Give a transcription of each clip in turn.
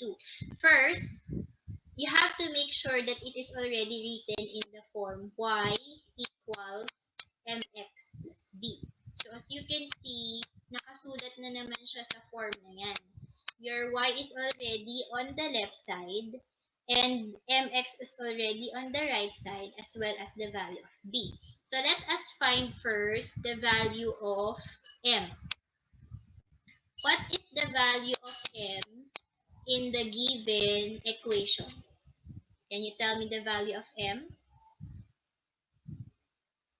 2. First, you have to make sure that it is already written in the form y equals mx plus b. So as you can see, nakasulat na naman siya sa form na yan. Your y is already on the left side and mx is already on the right side as well as the value of b. So let us find first the value of m. What is the value of m in the given equation? Can you tell me the value of m?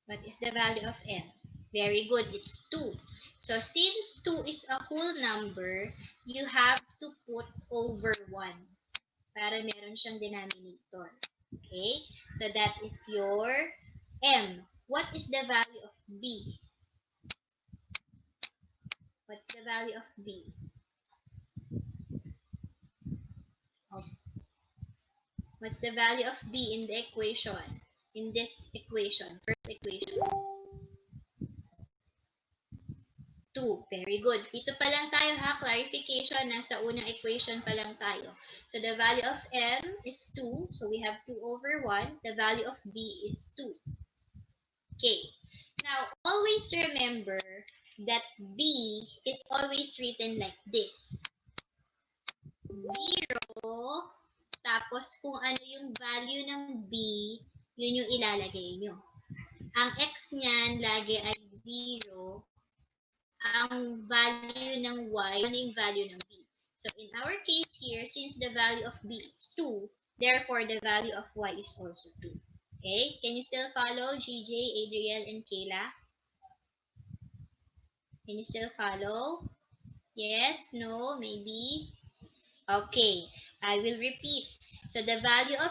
What is the value of m? Very good, it's 2. So since 2 is a whole number, you have to put over 1 para meron siyang denominator. Okay? So that is your m. What is the value of b? What's the value of b? Oh. What's the value of b in the equation? In this equation, first equation. 2. Very good. Dito pa lang tayo ha. Clarification. Nasa unang equation pa lang tayo. So, the value of m is 2. So, we have 2 over 1. The value of b is 2. Okay. Now, always remember that b is always written like this. 0. Tapos, kung ano yung value ng b, yun yung ilalagay nyo. Ang x niyan lagi ay 0. Ang value ng y, ano yung value ng b. So, in our case here, since the value of b is 2, therefore, the value of y is also 2. Okay? Can you still follow, GJ, Adriel, and Kayla? Can you still follow? Yes? No? Maybe? Okay. I will repeat. So, the value of